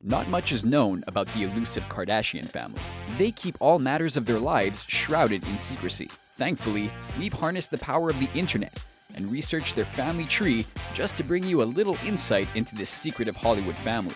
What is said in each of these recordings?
Not much is known about the elusive Kardashian family. They keep all matters of their lives shrouded in secrecy. Thankfully, we've harnessed the power of the internet and researched their family tree just to bring you a little insight into this secretive Hollywood family.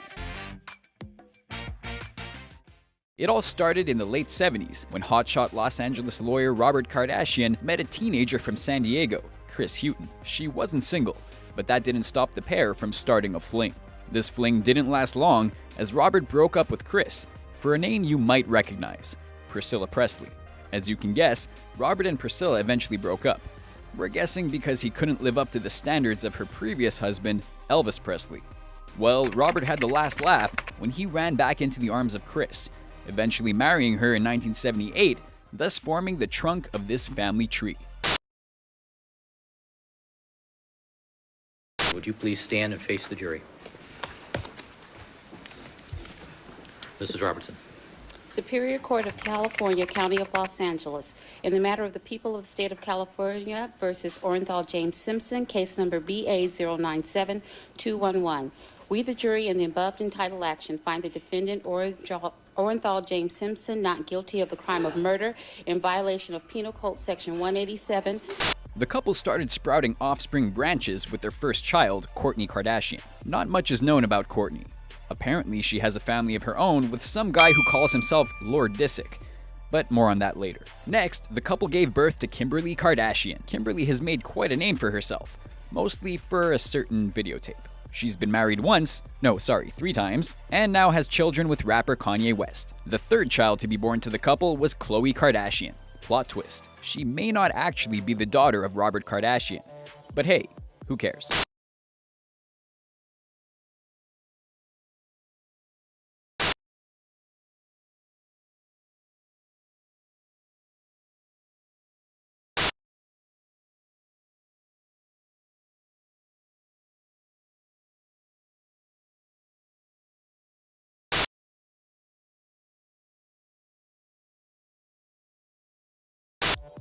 It all started in the late 70s when hotshot Los Angeles lawyer Robert Kardashian met a teenager from San Diego, Kris Houghton. She wasn't single, but that didn't stop the pair from starting a fling. This fling didn't last long as Robert broke up with Kris for a name you might recognize, Priscilla Presley. As you can guess, Robert and Priscilla eventually broke up. We're guessing because he couldn't live up to the standards of her previous husband, Elvis Presley. Well, Robert had the last laugh when he ran back into the arms of Kris, eventually marrying her in 1978, thus forming the trunk of this family tree. Would you please stand and face the jury? Mrs. Robertson. Superior Court of California, County of Los Angeles, in the matter of the people of the state of California versus Orenthal James Simpson, case number BA097211. We, the jury, in the above entitled action, find the defendant Orenthal James Simpson not guilty of the crime of murder in violation of Penal Code Section 187. The couple started sprouting offspring branches with their first child, Kourtney Kardashian. Not much is known about Kourtney. Apparently, she has a family of her own with some guy who calls himself Lord Disick. But more on that later. Next, the couple gave birth to Kimberly Kardashian. Kimberly has made quite a name for herself, mostly for a certain videotape. She's been married three times, and now has children with rapper Kanye West. The third child to be born to the couple was Khloe Kardashian. Plot twist, she may not actually be the daughter of Robert Kardashian. But hey, who cares?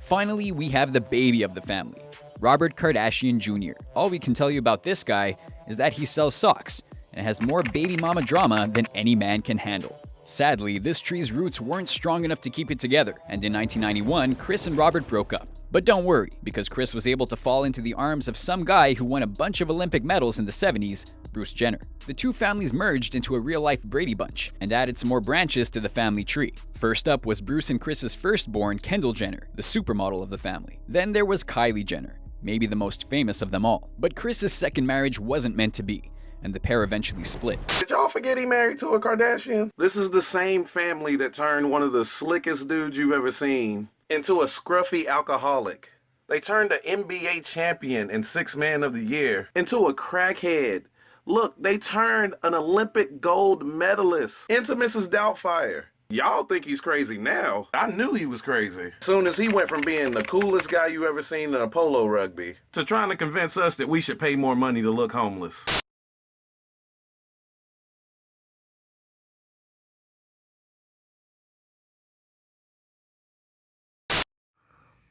Finally, we have the baby of the family, Robert Kardashian Jr. All we can tell you about this guy is that he sells socks and has more baby mama drama than any man can handle. Sadly, this tree's roots weren't strong enough to keep it together, and in 1991, Kris and Robert broke up. But don't worry, because Kris was able to fall into the arms of some guy who won a bunch of Olympic medals in the 70s, Bruce Jenner. The two families merged into a real-life Brady Bunch and added some more branches to the family tree. First up was Bruce and Kris's firstborn, Kendall Jenner, the supermodel of the family. Then there was Kylie Jenner, maybe the most famous of them all. But Kris's second marriage wasn't meant to be, and the pair eventually split. Did y'all forget he married to a Kardashian? This is the same family that turned one of the slickest dudes you've ever seen into a scruffy alcoholic. They turned an NBA champion and Sixth Man of the Year into a crackhead. Look, they turned an Olympic gold medalist into Mrs. Doubtfire. Y'all think he's crazy now. I knew he was crazy. As soon as he went from being the coolest guy you ever seen in a polo rugby to trying to convince us that we should pay more money to look homeless.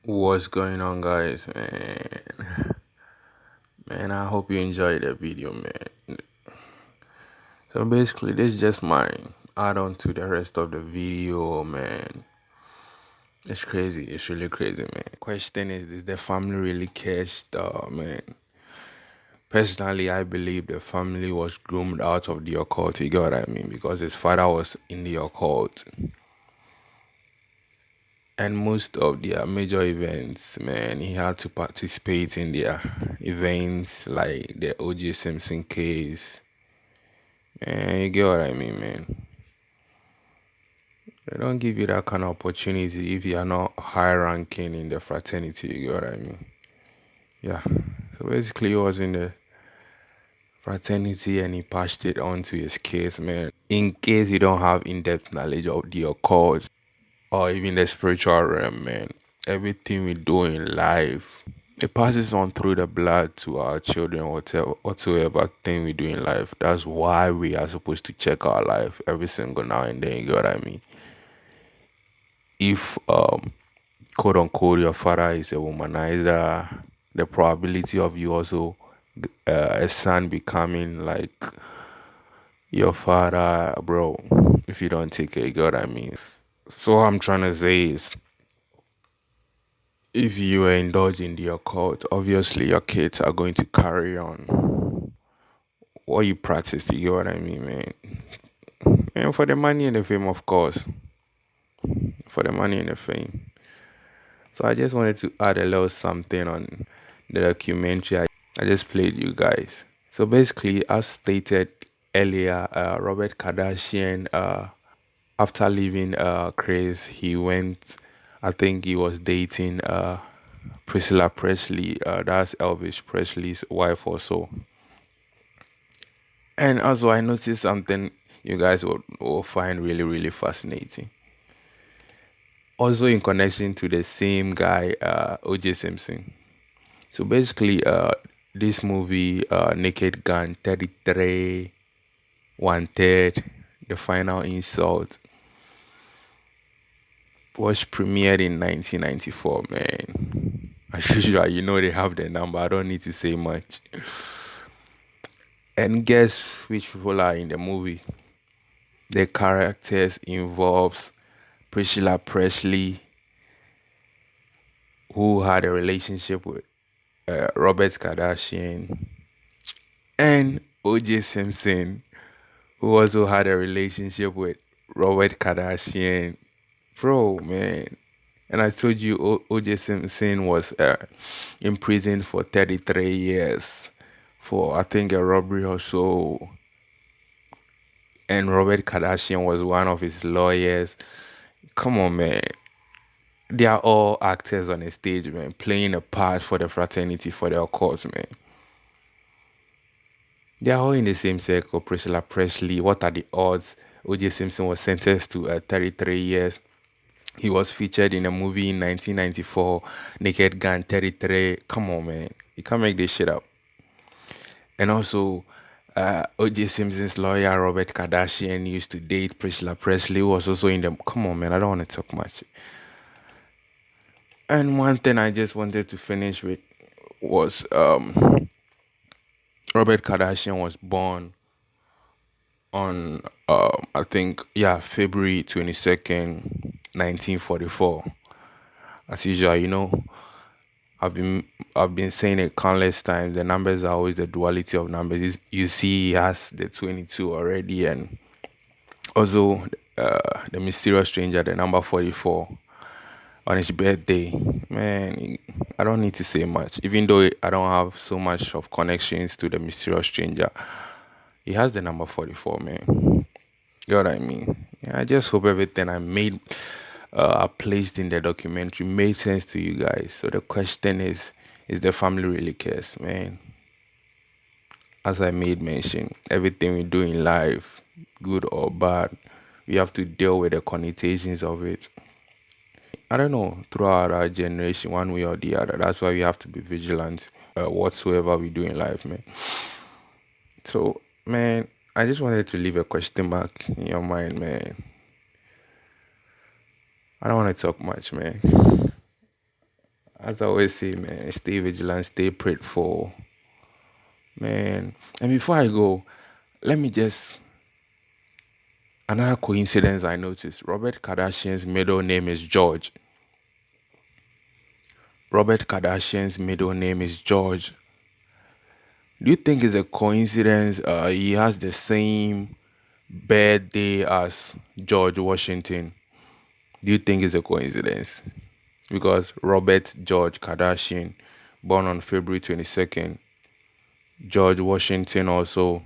What's going on, guys, man, I hope you enjoyed the video, man. So basically, this is just my add-on to the rest of the video, man. It's crazy. It's really crazy, man. Question is the family really cashed, man? Personally, I believe the family was groomed out of the occult, you get what I mean? Because his father was in the occult. And most of their major events, man, he had to participate in their events, like the O.J. Simpson case. Man, you get what I mean, man? They don't give you that kind of opportunity if you are not high ranking in the fraternity, you get what I mean? Yeah. So basically, he was in the fraternity and he passed it on to his kids, man. In case you don't have in-depth knowledge of the occult, or even the spiritual realm, man, everything we do in life, it passes on through the blood to our children, whatsoever thing we do in life. That's why we are supposed to check our life every single now and then, you get what I mean? If, quote unquote, your father is a womanizer, the probability of you also, a son becoming like your father, bro, if you don't take care, you get what I mean? So what I'm trying to say is, if you indulge in the occult, obviously your kids are going to carry on what you practice, you get what I mean, man? And for the money and the fame, of course. For the money and the fame. So I just wanted to add a little something on the documentary I just played you guys. So basically, as stated earlier, Robert Kardashian, after leaving Chris, he went, I think he was dating Priscilla Presley, that's Elvis Presley's wife also. And also, I noticed something you guys will find really, really fascinating. Also, in connection to the same guy, O.J. Simpson. So basically, this movie, Naked Gun 33, Wanted, The Final Insult, was premiered in 1994, man. As usual, you know they have the number. I don't need to say much. And guess which people are in the movie? The characters involves Priscilla Presley, who had a relationship with Robert Kardashian, and O.J. Simpson, who also had a relationship with Robert Kardashian. Bro, man. And I told you O.J. Simpson was in prison for 33 years for, I think, a robbery or so. And Robert Kardashian was one of his lawyers. Come on, man. They are all actors on a stage, man, playing a part for the fraternity, for their cause, man. They are all in the same circle. Priscilla Presley, what are the odds? O.J. Simpson was sentenced to 33 years. He was featured in a movie in 1994, Naked Gun 33. Come on, man. You can't make this shit up. And also, O.J. Simpson's lawyer, Robert Kardashian, used to date Priscilla Presley, who was also in the... Come on, man. I don't want to talk much. And one thing I just wanted to finish with was Robert Kardashian was born on, I think, February 22nd, 1944. As usual, you know, I've been saying it countless times. The numbers are always the duality of numbers. You see, he has the 22 already, and also the mysterious stranger, the number 44, on his birthday. Man, I don't need to say much. Even though I don't have so much of connections to the mysterious stranger, he has the number 44, man. You know what I mean? Yeah, I just hope everything I placed in the documentary made sense to you guys. So the question is the family really cares, man? As I made mention, everything we do in life, good or bad, we have to deal with the connotations of it. I don't know, throughout our generation, one way or the other. That's why we have to be vigilant whatsoever we do in life, man. So, man, I just wanted to leave a question mark in your mind, man. I don't want to talk much, man. As I always say, man, stay vigilant, stay prayed for, man. And before I go, let me just... Another coincidence I noticed. Robert Kardashian's middle name is George. Robert Kardashian's middle name is George. Do you think it's a coincidence he has the same birthday as George Washington? Do you think it's a coincidence? Because Robert George Kardashian, born on February 22nd. George Washington also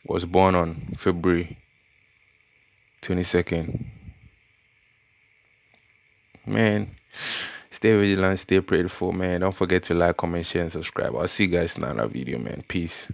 was born on February 22nd. Man, stay vigilant, stay prayerful, man. Don't forget to like, comment, share, and subscribe. I'll see you guys in another video, man. Peace.